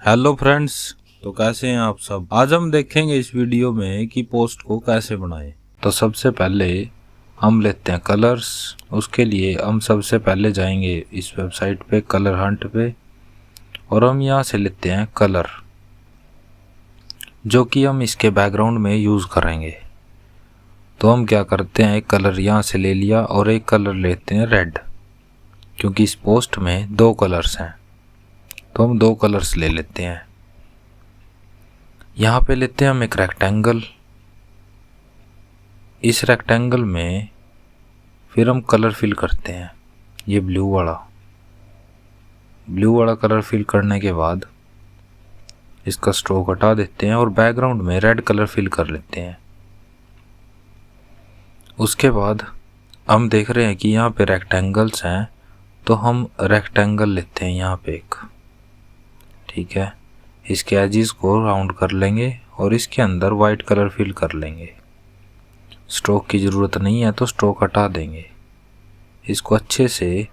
Hello friends, तो कैसे हैं आप सब। आज हम देखेंगे इस वीडियो में कि पोस्ट को कैसे बनाएं। तो सबसे पहले हम लेते हैं कलर्स। उसके लिए हम सबसे पहले जाएंगे इस वेबसाइट पे कलर हंट पे, और हम यहाँ से लेते हैं कलर जो कि हम इसके बैकग्राउंड में यूज़ करेंगे। तो हम क्या करते हैं, एक कलर यहाँ से ले लिया और एक कलर लेते हैं रेड, क्योंकि इस पोस्ट में दो कलर्स हैं तो हम दो कलर्स ले लेते हैं। यहाँ पे लेते हैं हम एक रेक्टेंगल। इस रेक्टेंगल में फिर हम कलर फिल करते हैं, ये ब्लू वाला कलर फिल करने के बाद इसका स्ट्रोक हटा देते हैं और बैकग्राउंड में रेड कलर फिल कर लेते हैं। उसके बाद हम देख रहे हैं कि यहाँ पे रेक्टेंगल्स हैं, तो हम रेक्टेंगल लेते हैं यहाँ पे एक, ठीक है। इसके एजिस को राउंड कर लेंगे और इसके अंदर वाइट कलर फिल कर लेंगे। स्ट्रोक की ज़रूरत नहीं है तो स्ट्रोक हटा देंगे। इसको अच्छे से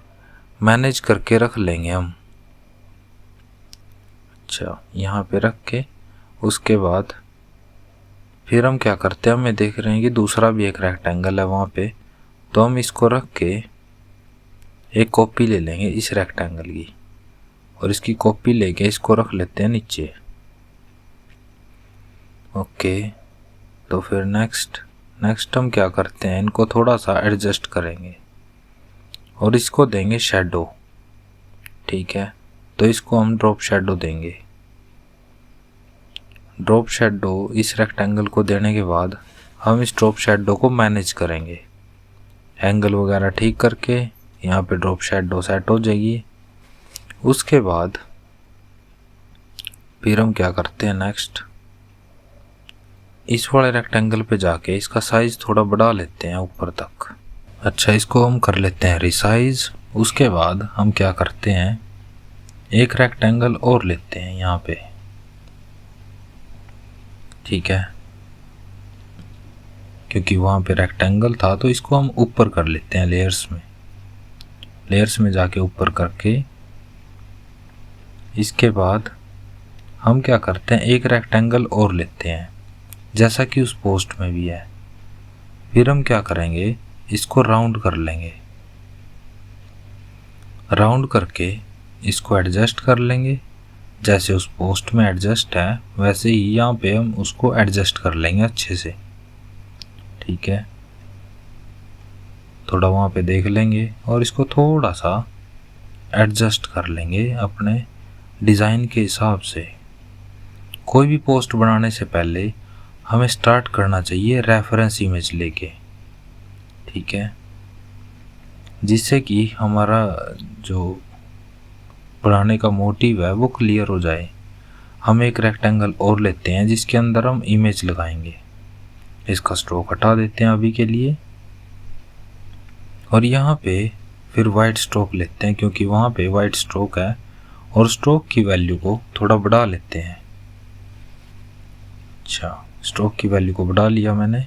मैनेज करके रख लेंगे हम। अच्छा, यहाँ पे रख के उसके बाद फिर हम क्या करते हैं, हमें देख रहे हैं कि दूसरा भी एक रेक्टेंगल है वहाँ पे, तो हम इसको रख के एक कॉपी ले लेंगे इस रेक्टेंगल की, और इसकी कॉपी लेके इसको रख लेते हैं नीचे। ओके, तो फिर नेक्स्ट हम क्या करते हैं, इनको थोड़ा सा एडजस्ट करेंगे और इसको देंगे शेडो, ठीक है। तो इसको हम ड्रॉप शेडो देंगे। ड्रॉप शेडो इस रेक्टेंगल को देने के बाद हम इस ड्रॉप शेडो को मैनेज करेंगे, एंगल वगैरह ठीक करके यहाँ पे ड्रॉप शेडो सेट हो जाएगी। उसके बाद फिर हम क्या करते हैं, नेक्स्ट इस वाले रेक्टेंगल पे जाके इसका साइज थोड़ा बढ़ा लेते हैं ऊपर तक। अच्छा, इसको हम कर लेते हैं रिसाइज। उसके बाद हम क्या करते हैं, एक रेक्टेंगल और लेते हैं यहाँ पे, ठीक है, क्योंकि वहाँ पे रेक्टेंगल था तो इसको हम ऊपर कर लेते हैं लेयर्स में जाके ऊपर करके। इसके बाद हम क्या करते हैं, एक रेक्टेंगल और लेते हैं जैसा कि उस पोस्ट में भी है। फिर हम क्या करेंगे, इसको राउंड कर लेंगे, राउंड करके इसको एडजस्ट कर लेंगे। जैसे उस पोस्ट में एडजस्ट है वैसे ही यहाँ पे हम उसको एडजस्ट कर लेंगे अच्छे से, ठीक है। थोड़ा वहाँ पे देख लेंगे और इसको थोड़ा सा एडजस्ट कर लेंगे अपने डिज़ाइन के हिसाब से। कोई भी पोस्ट बनाने से पहले हमें स्टार्ट करना चाहिए रेफरेंस इमेज लेके, ठीक है, जिससे कि हमारा जो बनाने का मोटिव है वो क्लियर हो जाए। हम एक रेक्टेंगल और लेते हैं जिसके अंदर हम इमेज लगाएंगे। इसका स्ट्रोक हटा देते हैं अभी के लिए, और यहाँ पे फिर वाइट स्ट्रोक लेते हैं क्योंकि वहाँ पे वाइट स्ट्रोक है, और स्ट्रोक की वैल्यू को थोड़ा बढ़ा लेते हैं। अच्छा, स्ट्रोक की वैल्यू को बढ़ा लिया मैंने,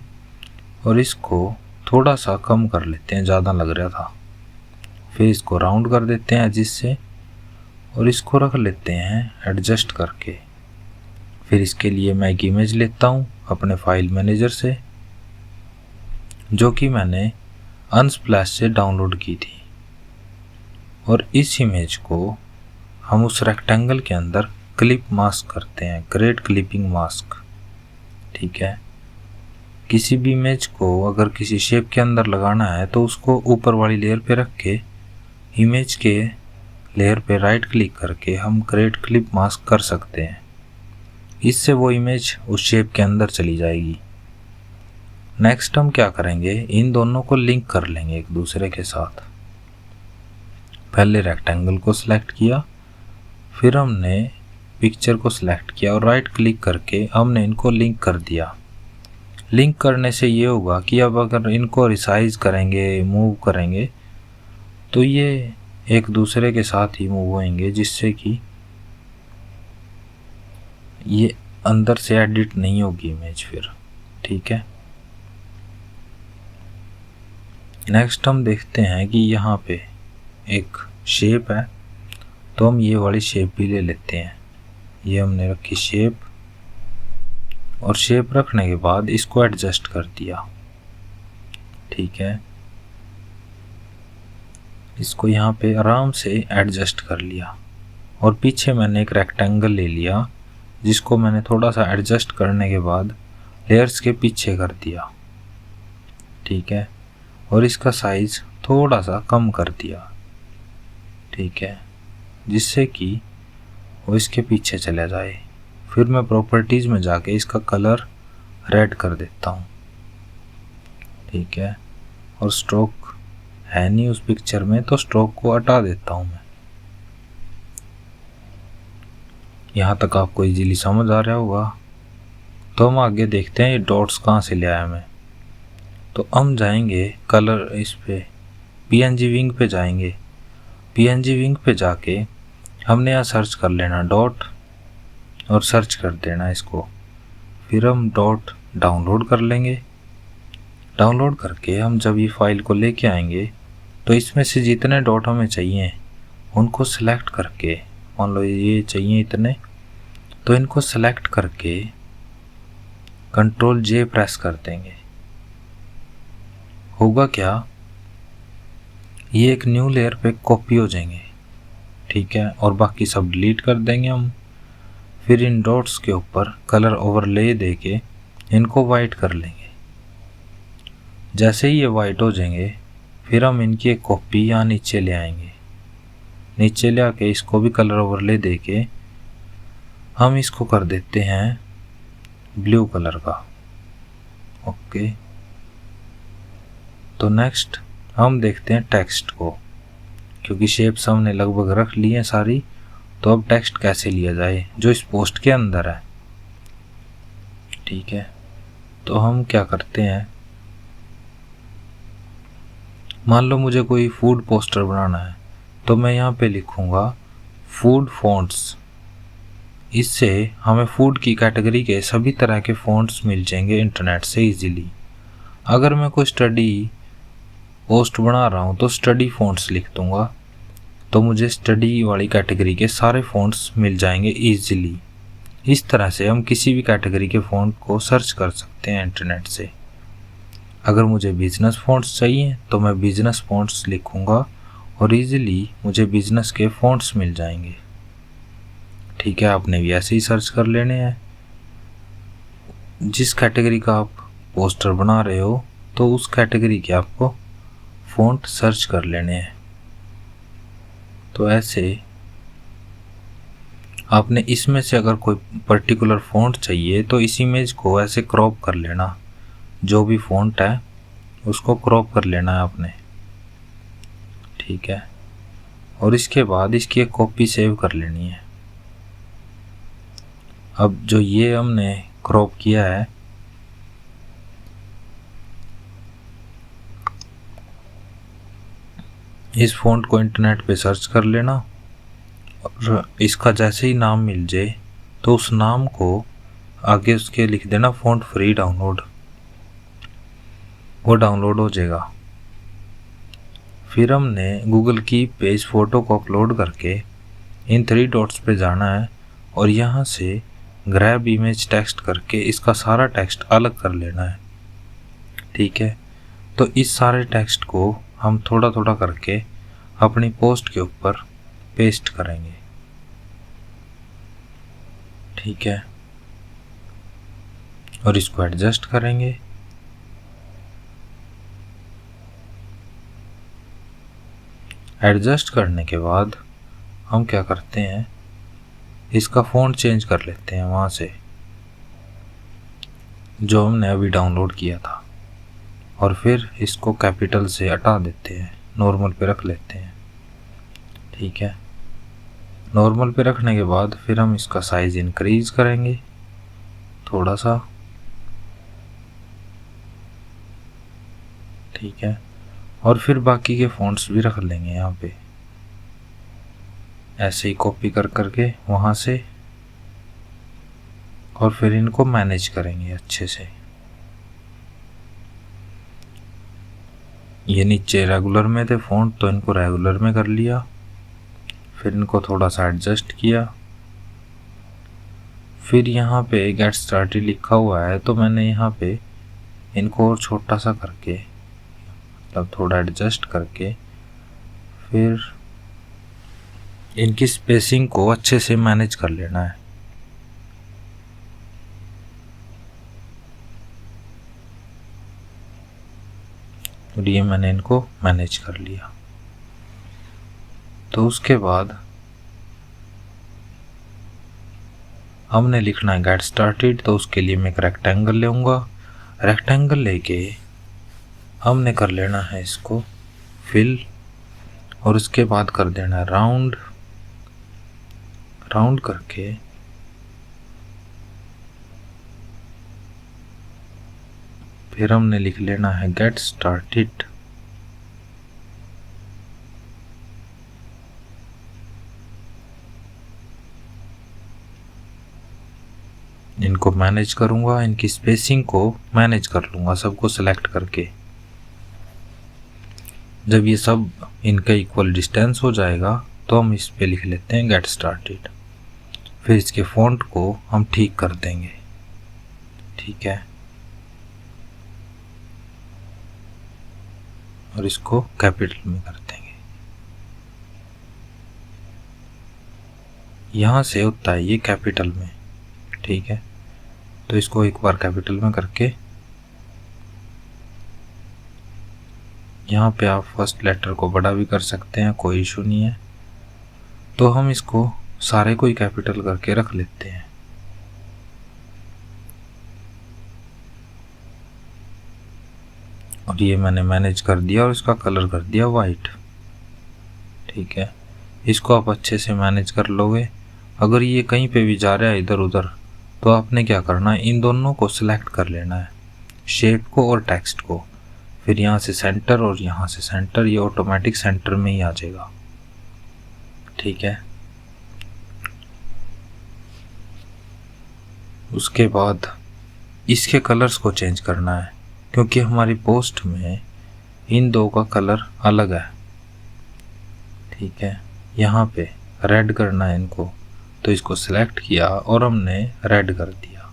और इसको थोड़ा सा कम कर लेते हैं, ज़्यादा लग रहा था। फिर इसको राउंड कर देते हैं जिससे, और इसको रख लेते हैं एडजस्ट करके। फिर इसके लिए मैं एक इमेज लेता हूँ अपने फाइल मैनेजर से, जो कि मैंने अनस्प्लैश से डाउनलोड की थी, और इस इमेज को हम उस रेक्टेंगल के अंदर क्लिप मास्क करते हैं, ग्रेड क्लिपिंग मास्क, ठीक है। किसी भी इमेज को अगर किसी शेप के अंदर लगाना है तो उसको ऊपर वाली लेयर पे रख के इमेज के लेयर पे राइट क्लिक करके हम ग्रेड क्लिप मास्क कर सकते हैं। इससे वो इमेज उस शेप के अंदर चली जाएगी। नेक्स्ट हम क्या करेंगे, इन दोनों को लिंक कर लेंगे एक दूसरे के साथ। पहले रेक्टेंगल को सिलेक्ट किया, फिर हमने पिक्चर को सिलेक्ट किया और राइट क्लिक करके हमने इनको लिंक कर दिया। लिंक करने से ये होगा कि अब अगर इनको रिसाइज करेंगे, मूव करेंगे, तो ये एक दूसरे के साथ ही मूव होंगे, जिससे कि ये अंदर से एडिट नहीं होगी इमेज फिर, ठीक है। नेक्स्ट हम देखते हैं कि यहाँ पे एक शेप है, तो हम ये वाली शेप भी ले लेते हैं। ये हमने रखी शेप, और शेप रखने के बाद इसको एडजस्ट कर दिया। ठीक है, इसको यहाँ पे आराम से एडजस्ट कर लिया, और पीछे मैंने एक रेक्टेंगल ले लिया जिसको मैंने थोड़ा सा एडजस्ट करने के बाद लेयर्स के पीछे कर दिया। ठीक है, और इसका साइज थोड़ा सा कम कर दिया। ठीक है, जिससे कि वो इसके पीछे चला जाए। फिर मैं प्रॉपर्टीज में जाके इसका कलर रेड कर देता हूँ। ठीक है, और स्ट्रोक है नहीं उस पिक्चर में, तो स्ट्रोक को हटा देता हूँ मैं। यहाँ तक आपको इजीली समझ आ रहा होगा। तो हम आगे देखते हैं ये डॉट्स कहाँ से ले आया मैं। तो हम जाएंगे कलर, इस पे पीएनजी विंग पे जाएंगे। पीएनजी विंग पे जाके हमने यहाँ सर्च कर लेना डॉट, और सर्च कर देना इसको। फिर हम डॉट डाउनलोड कर लेंगे। डाउनलोड करके हम जब ये फाइल को लेके आएंगे तो इसमें से जितने डॉट हमें चाहिए उनको सिलेक्ट करके, मान लो ये चाहिए इतने, तो इनको सिलेक्ट करके Ctrl J प्रेस कर देंगे। होगा क्या, ये एक न्यू लेयर पे कॉपी हो जाएंगे। ठीक है, और बाकी सब डिलीट कर देंगे हम। फिर इन डॉट्स के ऊपर कलर ओवरले देके इनको वाइट कर लेंगे। जैसे ही ये वाइट हो जाएंगे फिर हम इनकी एक कॉपी यहाँ नीचे ले आएंगे। नीचे ले आके इसको भी कलर ओवरले देके हम इसको कर देते हैं ब्लू कलर का। ओके, तो नेक्स्ट हम देखते हैं टेक्स्ट को, क्योंकि शेप्स हमने लगभग रख ली हैं सारी। तो अब टेक्स्ट कैसे लिया जाए जो इस पोस्ट के अंदर है। ठीक है, तो हम क्या करते हैं, मान लो मुझे कोई फूड पोस्टर बनाना है, तो मैं यहाँ पे लिखूँगा फूड फ़ॉन्ट्स। इससे हमें फूड की कैटेगरी के सभी तरह के फ़ॉन्ट्स मिल जाएंगे इंटरनेट से इजीली। अगर मैं कोई स्टडी पोस्ट बना रहा हूँ तो स्टडी फ़ॉन्ट्स लिख दूँगा, तो मुझे स्टडी वाली कैटेगरी के सारे फ़ॉन्ट्स मिल जाएंगे ईजिली। इस तरह से हम किसी भी कैटेगरी के फ़ॉन्ट को सर्च कर सकते हैं इंटरनेट से। अगर मुझे बिजनेस फ़ॉन्ट्स चाहिए तो मैं बिजनेस फ़ॉन्ट्स लिखूँगा और ईजिली मुझे बिजनेस के फ़ॉन्ट्स मिल जाएंगे। ठीक है, आपने भी ऐसे ही सर्च कर लेने हैं। जिस कैटेगरी का आप पोस्टर बना रहे हो तो उस कैटेगरी के आपको फ़ॉन्ट सर्च कर लेने हैं। तो ऐसे आपने इसमें से अगर कोई पर्टिकुलर फ़ॉन्ट चाहिए तो इस इमेज को ऐसे क्रॉप कर लेना। जो भी फ़ॉन्ट है उसको क्रॉप कर लेना है आपने। ठीक है, और इसके बाद इसकी एक कॉपी सेव कर लेनी है। अब जो ये हमने क्रॉप किया है, इस फ़ॉन्ट को इंटरनेट पे सर्च कर लेना, और इसका जैसे ही नाम मिल जाए तो उस नाम को आगे उसके लिख देना फ़ॉन्ट फ्री डाउनलोड। वो डाउनलोड हो जाएगा। फिर हमने गूगल की पे इस फ़ोटो को अपलोड करके इन 3 डॉट्स पे जाना है, और यहाँ से ग्रैब इमेज टेक्स्ट करके इसका सारा टेक्स्ट अलग कर लेना है। ठीक है, तो इस सारे टेक्स्ट को हम थोड़ा थोड़ा करके अपनी पोस्ट के ऊपर पेस्ट करेंगे। ठीक है, और इसको एडजस्ट करेंगे। एडजस्ट करने के बाद हम क्या करते हैं, इसका फ़ॉन्ट चेंज कर लेते हैं वहाँ से जो हमने अभी डाउनलोड किया था, और फिर इसको कैपिटल से हटा देते हैं, नॉर्मल पे रख लेते हैं। ठीक है, नॉर्मल पे रखने के बाद फिर हम इसका साइज़ इंक्रीज करेंगे थोड़ा सा। ठीक है, और फिर बाकी के फ़ॉन्ट्स भी रख लेंगे यहाँ पे, ऐसे ही कॉपी कर करके वहाँ से, और फिर इनको मैनेज करेंगे अच्छे से। ये नीचे रेगुलर में थे फ़ॉन्ट तो इनको रेगुलर में कर लिया, फिर इनको थोड़ा सा एडजस्ट किया, फिर यहाँ पे गेट स्टार्टेड लिखा हुआ है, तो मैंने यहाँ पे इनको और छोटा सा करके, मतलब थोड़ा एडजस्ट करके, फिर इनकी स्पेसिंग को अच्छे से मैनेज कर लेना है। और ये मैंने इनको मैनेज कर लिया। तो उसके बाद हमने लिखना है गेट स्टार्टेड, तो उसके लिए मैं एक रेक्टेंगल लूँगा। रेक्टेंगल लेके हमने कर लेना है इसको फिल, और उसके बाद कर देना है राउंड। राउंड करके फिर हमने लिख लेना है गेट स्टार्टेड। इनको मैनेज करूंगा, इनकी स्पेसिंग को मैनेज कर लूंगा सबको सिलेक्ट करके। जब ये सब इनका इक्वल डिस्टेंस हो जाएगा तो हम इस पे लिख लेते हैं गेट स्टार्टेड। फिर इसके फॉन्ट को हम ठीक कर देंगे, ठीक है, और इसको कैपिटल में कर देंगे। यहाँ से होता है ये कैपिटल में, ठीक है। तो इसको एक बार कैपिटल में करके, यहाँ पे आप फर्स्ट लेटर को बड़ा भी कर सकते हैं, कोई इशू नहीं है। तो हम इसको सारे को ही कैपिटल करके रख लेते हैं। और ये मैंने मैनेज कर दिया और इसका कलर कर दिया वाइट, ठीक है। इसको आप अच्छे से मैनेज कर लोगे। अगर ये कहीं पे भी जा रहा है इधर उधर, तो आपने क्या करना है, इन दोनों को सिलेक्ट कर लेना है, शेप को और टेक्स्ट को। फिर यहाँ से सेंटर और यहाँ से सेंटर, ये ऑटोमेटिक सेंटर में ही आ जाएगा, ठीक है। उसके बाद इसके कलर्स को चेंज करना है, क्योंकि हमारी पोस्ट में इन दो का कलर अलग है, ठीक है। यहाँ पे रेड करना है इनको, तो इसको सिलेक्ट किया और हमने रेड कर दिया।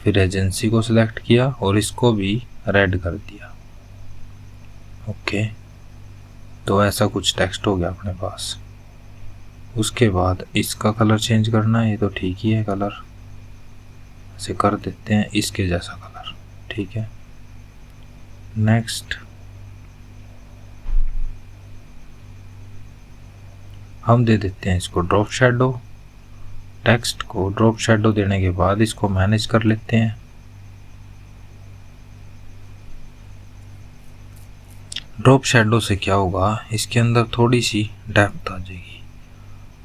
फिर एजेंसी को सिलेक्ट किया और इसको भी रेड कर दिया, ओके। तो ऐसा कुछ टेक्स्ट हो गया अपने पास। उसके बाद इसका कलर चेंज करना है, ये तो ठीक ही है कलर, ऐसे कर देते हैं इसके जैसा कलर, ठीक है। नेक्स्ट हम दे देते हैं इसको ड्रॉप शैडो। टेक्स्ट को ड्रॉप शैडो देने के बाद इसको मैनेज कर लेते हैं। ड्रॉप शैडो से क्या होगा, इसके अंदर थोड़ी सी डेप्थ आ जाएगी,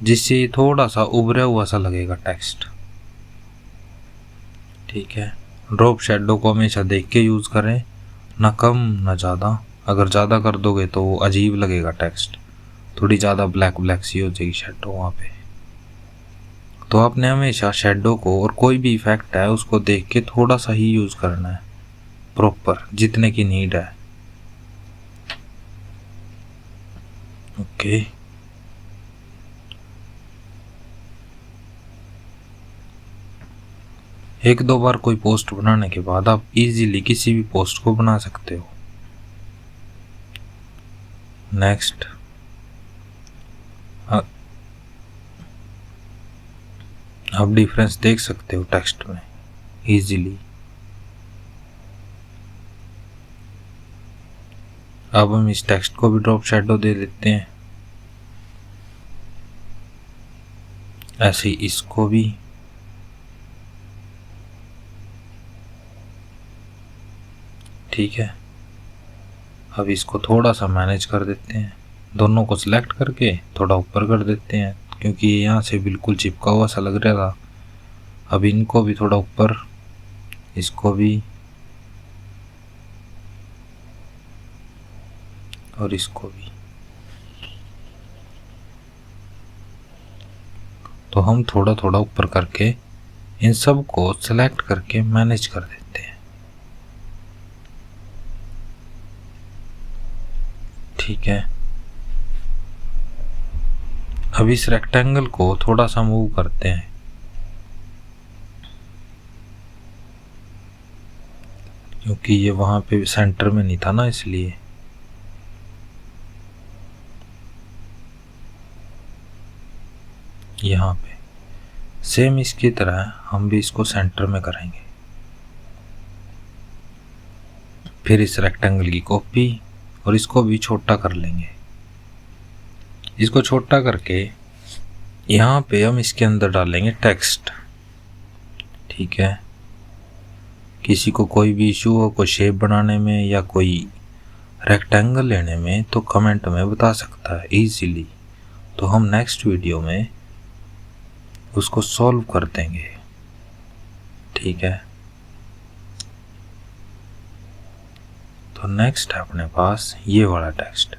जिससे ये थोड़ा सा उभरा हुआ सा लगेगा टेक्स्ट, ठीक है। ड्रॉप शैडो को हमेशा देख के यूज़ करें, ना कम ना ज़्यादा। अगर ज़्यादा कर दोगे तो वो अजीब लगेगा टेक्स्ट, थोड़ी ज़्यादा ब्लैक ब्लैक सी हो जाएगी शेडो वहाँ पे। तो आपने हमेशा शेडो को और कोई भी इफेक्ट है उसको देख के थोड़ा सा ही यूज़ करना है, प्रॉपर जितने की नीड है, ओके। एक दो बार कोई पोस्ट बनाने के बाद आप इजीली किसी भी पोस्ट को बना सकते हो। नेक्स्ट आप डिफरेंस देख सकते हो टेक्स्ट में इजीली। अब हम इस टेक्स्ट को भी ड्रॉप शैडो दे देते हैं, ऐसे ही इसको भी, ठीक है। अब इसको थोड़ा सा मैनेज कर देते हैं, दोनों को सिलेक्ट करके थोड़ा ऊपर कर देते हैं, क्योंकि ये यहाँ से बिल्कुल चिपका हुआ सा लग रहा था। अब इनको भी थोड़ा ऊपर, इसको भी और इसको भी। तो हम थोड़ा थोड़ा ऊपर करके इन सब को सिलेक्ट करके मैनेज कर देते हैं, ठीक है। अब इस रेक्टेंगल को थोड़ा सा मूव करते हैं, क्योंकि ये वहाँ पे सेंटर में नहीं था ना, इसलिए। यहाँ पे सेम इसकी तरह हम भी इसको सेंटर में करेंगे। फिर इस रेक्टेंगल की कॉपी और इसको भी छोटा कर लेंगे। इसको छोटा करके यहाँ पे हम इसके अंदर डालेंगे टेक्स्ट। ठीक है, किसी को कोई भी इशू हो कोई शेप बनाने में या कोई रेक्टेंगल लेने में तो कमेंट में बता सकता है इजीली, तो हम नेक्स्ट वीडियो में उसको सॉल्व कर देंगे। ठीक है, तो नेक्स्ट है अपने पास ये वाला टेक्स्ट।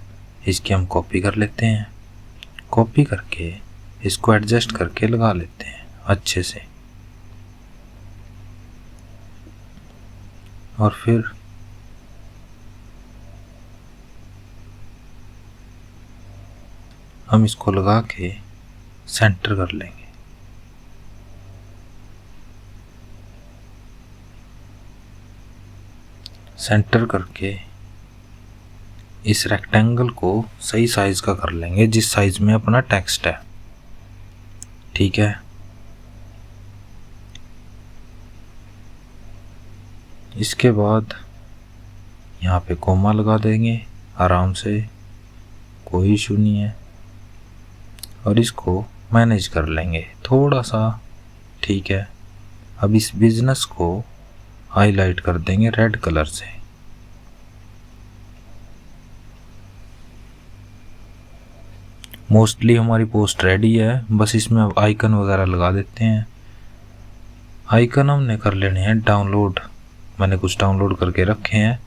इसकी हम कॉपी कर लेते हैं। कॉपी करके इसको एडजस्ट करके लगा लेते हैं अच्छे से। और फिर हम इसको लगा के सेंटर कर लेंगे। सेंटर करके इस रेक्टेंगल को सही साइज का कर लेंगे जिस साइज में अपना टेक्स्ट है। ठीक है, इसके बाद यहाँ पे कोमा लगा देंगे आराम से, कोई इशू नहीं है। और इसको मैनेज कर लेंगे थोड़ा सा। ठीक है, अब इस बिजनेस को हाईलाइट कर देंगे रेड कलर से। मोस्टली हमारी पोस्ट रेडी है, बस इसमें अब आइकन वगैरह लगा देते हैं। आइकन हमने कर लेने हैं डाउनलोड। मैंने कुछ डाउनलोड करके रखे हैं,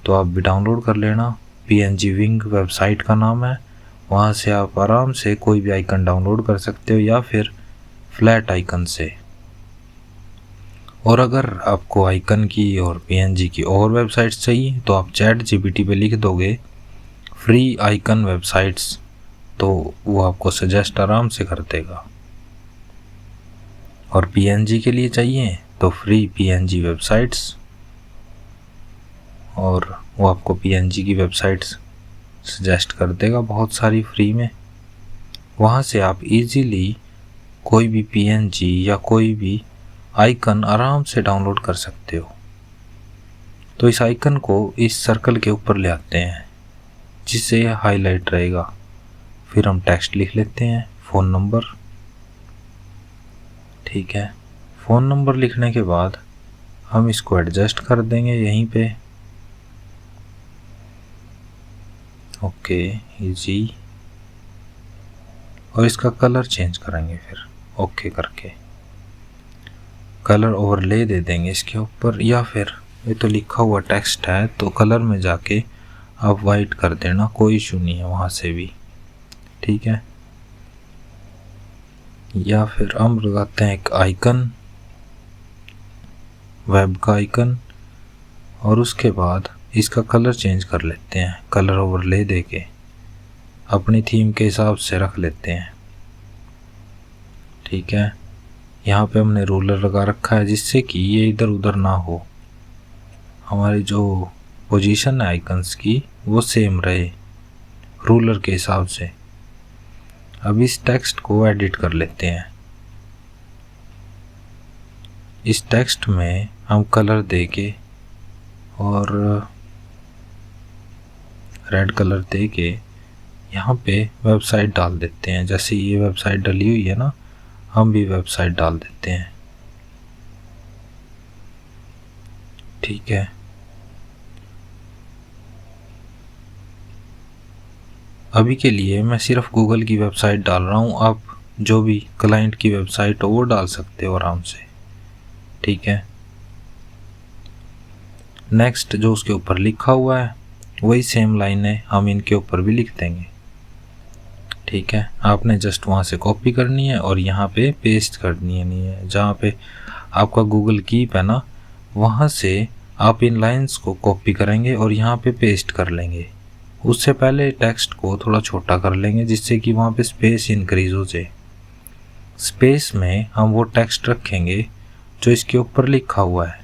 तो आप भी डाउनलोड कर लेना। PNG विंग वेबसाइट का नाम है, वहाँ से आप आराम से कोई भी आइकन डाउनलोड कर सकते हो या फिर फ्लैट आइकन से। और अगर आपको आइकन की और PNG की और वेबसाइट्स चाहिए तो आप ChatGPT पे लिख दोगे फ्री आइकन वेबसाइट्स, तो वो आपको सजेस्ट आराम से कर देगा। और PNG के लिए चाहिए तो फ्री PNG वेबसाइट्स, और वो आपको PNG की वेबसाइट्स सजेस्ट कर देगा बहुत सारी फ्री में। वहाँ से आप इजीली कोई भी PNG या कोई भी आइकन आराम से डाउनलोड कर सकते हो। तो इस आइकन को इस सर्कल के ऊपर ले आते हैं जिससे यह हाईलाइट रहेगा। फिर हम टेक्स्ट लिख लेते हैं, फ़ोन नंबर। ठीक है, फ़ोन नंबर लिखने के बाद हम इसको एडजस्ट कर देंगे यहीं पे। Okay, easy. और इसका कलर चेंज करेंगे फिर ओके करके। कलर ओवरले दे देंगे इसके ऊपर, या फिर ये तो लिखा हुआ टेक्स्ट है तो कलर में जाके आप वाइट कर देना, कोई इशू नहीं है वहाँ से भी। ठीक है, या फिर हम लगाते हैं एक आइकन, वेब का आइकन, और उसके बाद इसका कलर चेंज कर लेते हैं। कलर ओवरले देके अपनी थीम के हिसाब से रख लेते हैं। ठीक है, यहाँ पे हमने रूलर लगा रखा है जिससे कि ये इधर उधर ना हो, हमारी जो पोजीशन है आइकन्स की वो सेम रहे रूलर के हिसाब से। अब इस टेक्स्ट को एडिट कर लेते हैं। इस टेक्स्ट में हम कलर देके और रेड कलर देके यहाँ पे वेबसाइट डाल देते हैं। जैसे ये वेबसाइट डली हुई है ना, हम भी वेबसाइट डाल देते हैं। ठीक है, अभी के लिए मैं सिर्फ गूगल की वेबसाइट डाल रहा हूँ, आप जो भी क्लाइंट की वेबसाइट हो वो डाल सकते हो आराम से। ठीक है, नेक्स्ट जो उसके ऊपर लिखा हुआ है वही सेम लाइन है, हम इनके ऊपर भी लिख देंगे। ठीक है, आपने जस्ट वहाँ से कॉपी करनी है और यहाँ पे पेस्ट करनी है। नहीं है जहाँ पे आपका गूगल कीप है ना, वहाँ से आप इन लाइंस को कॉपी करेंगे और यहाँ पे पेस्ट कर लेंगे। उससे पहले टेक्स्ट को थोड़ा छोटा कर लेंगे जिससे कि वहाँ पे स्पेस इंक्रीज हो जाए। स्पेस में हम वो टेक्स्ट रखेंगे जो इसके ऊपर लिखा हुआ है।